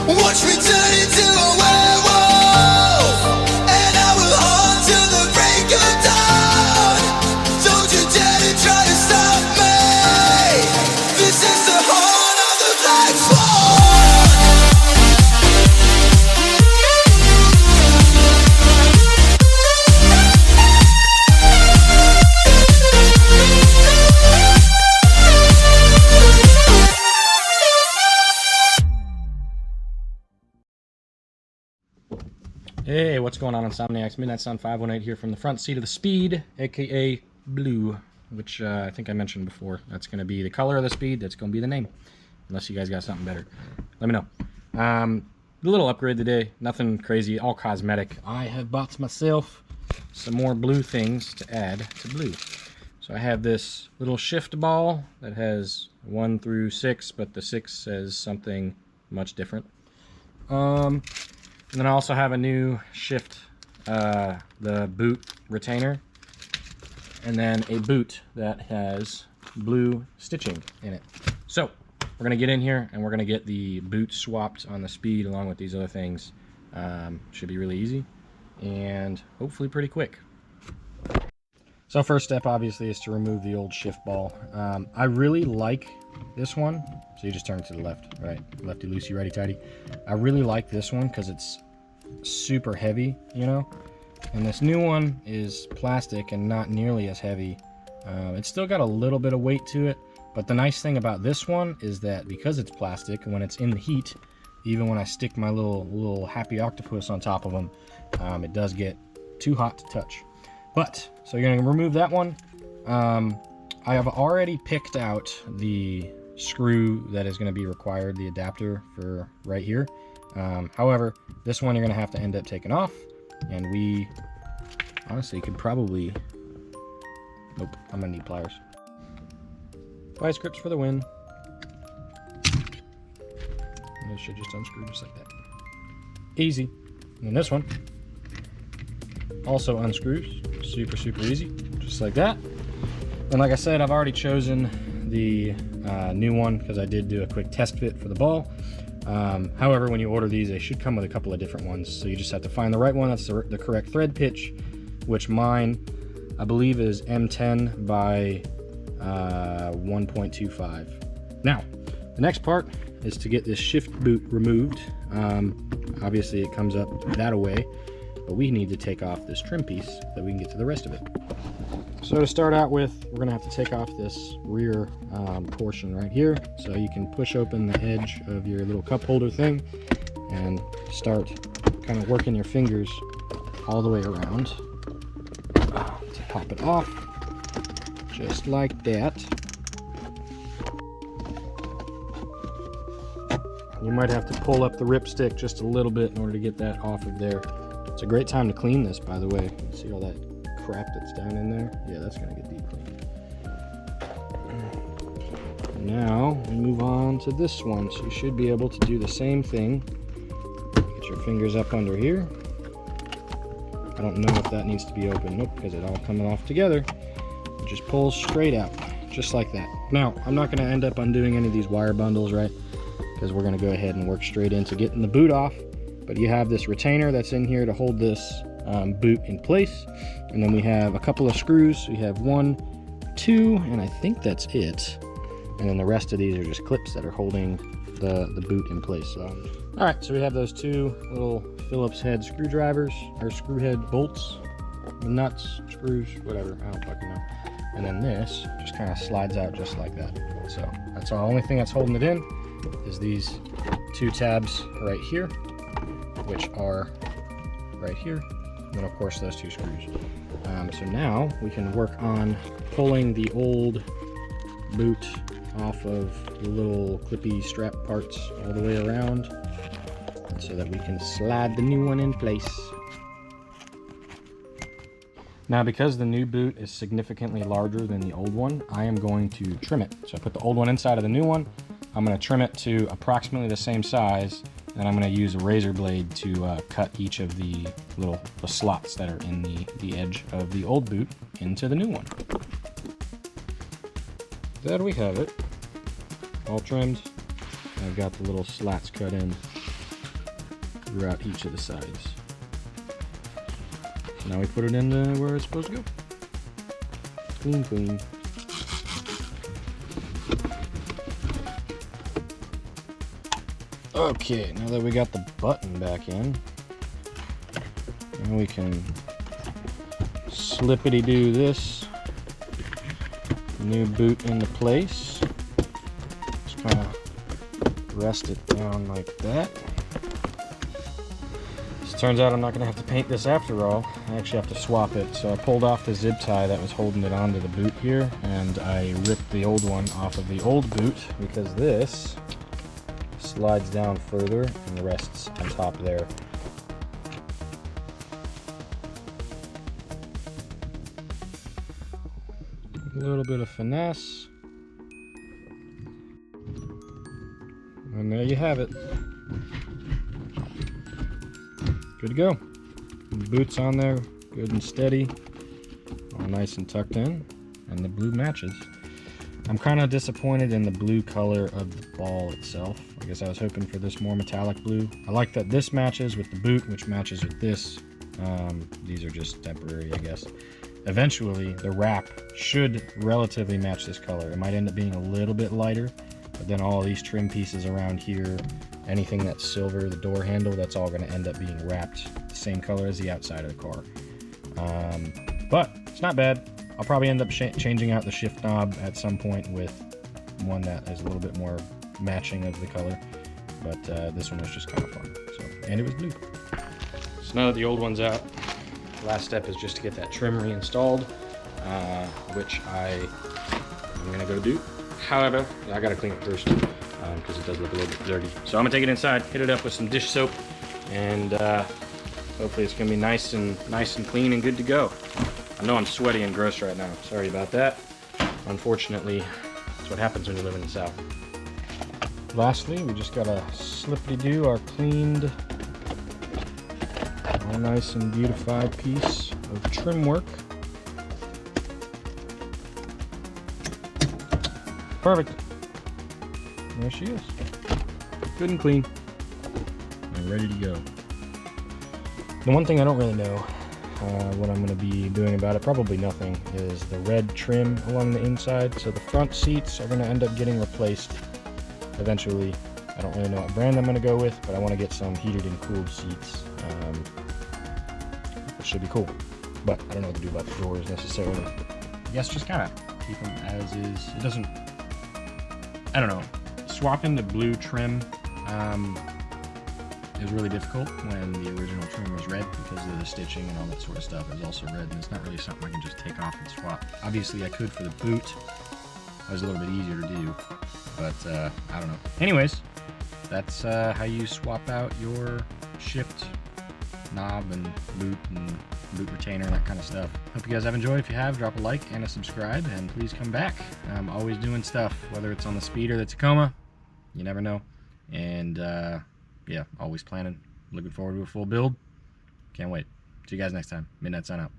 Watch me turn into a werewolf, and I will haunt till the break of dawn. Don't you dare to try to stop me. This is the horn of the Black Swan. Hey, what's going on, Insomniacs? Midnight Sun 518 here from the front seat of the Speed, aka Blue, which I think I mentioned before. That's going to be the color of the Speed. That's going to be the name, unless you guys got something better. Let me know. A little upgrade today, nothing crazy, all cosmetic. I have bought myself some more blue things to add to blue. So I have this little shift ball that has 1 through 6, but the 6 says something much different. And then I also have a new shift, the boot retainer, and then a boot that has blue stitching in it. So we're gonna get in here and we're gonna get the boot swapped on the Speed along with these other things. Should be really easy and hopefully pretty quick. So first step obviously is to remove the old shift ball. I really like this one. So you just turn it to the left, right? Lefty loosey, righty tighty. I really like this one because it's super heavy, you know? And this new one is plastic and not nearly as heavy. It's still got a little bit of weight to it, but the nice thing about this one is that because it's plastic, when it's in the heat, even when I stick my little happy octopus on top of them, it does get too hot to touch. But, so you're gonna remove that one. I have already picked out the screw that is going to be required, the adapter for right here. However, this one you're going to have to end up taking off, and we honestly could probably, nope, I'm going to need pliers. Vice grips for the win. And this should just unscrew just like that. Easy. And then this one also unscrews, super easy, just like that. And like I said, I've already chosen the new one because I did do a quick test fit for the ball. However, when you order these, they should come with a couple of different ones, so you just have to find the right one that's the correct thread pitch, which mine I believe is M10 by 1.25. Now the next part is to get this shift boot removed. Obviously it comes up that way, but we need to take off this trim piece so that we can get to the rest of it. So to start out with, we're going to have to take off this rear portion right here. So you can push open the edge of your little cup holder thing and start kind of working your fingers all the way around to pop it off, just like that. You might have to pull up the ripstick just a little bit in order to get that off of there. It's a great time to clean this, by the way. See all that crap that's down in there? Yeah, that's gonna get deep cleaned. Now we move on to this one. So you should be able to do the same thing. Get your fingers up under here. I don't know if that needs to be open. Nope, because it's all coming off together. It just pulls straight out, just like that. Now, I'm not gonna end up undoing any of these wire bundles, right? Because we're gonna go ahead and work straight into getting the boot off. But you have this retainer that's in here to hold this boot in place. And then we have a couple of screws. We have 1, 2, and I think that's it. And then the rest of these are just clips that are holding the boot in place. So, all right, so we have those 2 little Phillips head screwdrivers, or screw head bolts, nuts, screws, whatever, I don't fucking know. And then this just kind of slides out just like that. So that's the only thing that's holding it in is these 2 tabs right here, which are right here, and then of course those 2 screws. So now we can work on pulling the old boot off of the little clippy strap parts all the way around so that we can slide the new one in place. Now, because the new boot is significantly larger than the old one, I am going to trim it. So I put the old one inside of the new one. I'm going to trim it to approximately the same size, and I'm going to use a razor blade to cut each of the little slots that are in the edge of the old boot into the new one. There we have it, all trimmed. I've got the little slats cut in throughout each of the sides. So now we put it in where it's supposed to go. Clean, clean. Okay, now that we got the button back in, now we can slippity-do this new boot into place. Just kind of rest it down like that. As it turns out I'm not going to have to paint this after all. I actually have to swap it. So I pulled off the zip tie that was holding it onto the boot here, and I ripped the old one off of the old boot because this slides down further and rests on top there. A little bit of finesse, and there you have it. Good to go. Boots on there, good and steady, all nice and tucked in, and the blue matches. I'm kind of disappointed in the blue color of the ball itself. I guess I was hoping for this more metallic blue. I like that this matches with the boot, which matches with this. These are just temporary, I guess. Eventually, the wrap should relatively match this color. It might end up being a little bit lighter, but then all of these trim pieces around here, anything that's silver, the door handle, that's all going to end up being wrapped the same color as the outside of the car. But it's not bad. I'll probably end up changing out the shift knob at some point with one that is a little bit more matching of the color. But this one was just kind of fun. So, and it was blue. So now that the old one's out, last step is just to get that trim reinstalled, which I'm gonna go do. However, I gotta clean it first because it does look a little bit dirty. So I'm gonna take it inside, hit it up with some dish soap, and hopefully it's gonna be nice and clean and good to go. I know I'm sweaty and gross right now. Sorry about that. Unfortunately, that's what happens when you live in the South. Lastly, we just gotta slippity-do our cleaned, all nice and beautified piece of trim work. Perfect. There she is. Good and clean. And ready to go. The one thing I don't really know what I'm going to be doing about it, probably nothing, is the red trim along the inside. So the front seats are going to end up getting replaced eventually. I don't really know what brand I'm going to go with, but I want to get some heated and cooled seats. It should be cool, but I don't know what to do about the doors necessarily. I guess just kind of keep them as is. It doesn't, I don't know, swapping the blue trim is really difficult when the original trim was red because of the stitching and all that sort of stuff is also red, and it's not really something I can just take off and swap. Obviously I could for the boot. That was a little bit easier to do, but I don't know. Anyways, that's how you swap out your shift knob and boot retainer and that kind of stuff. Hope you guys have enjoyed. If you have, drop a like and a subscribe, and please come back. I'm always doing stuff, whether it's on the Speed or the Tacoma. You never know. And yeah, always planning. Looking forward to a full build. Can't wait. See you guys next time. Midnight Sun out.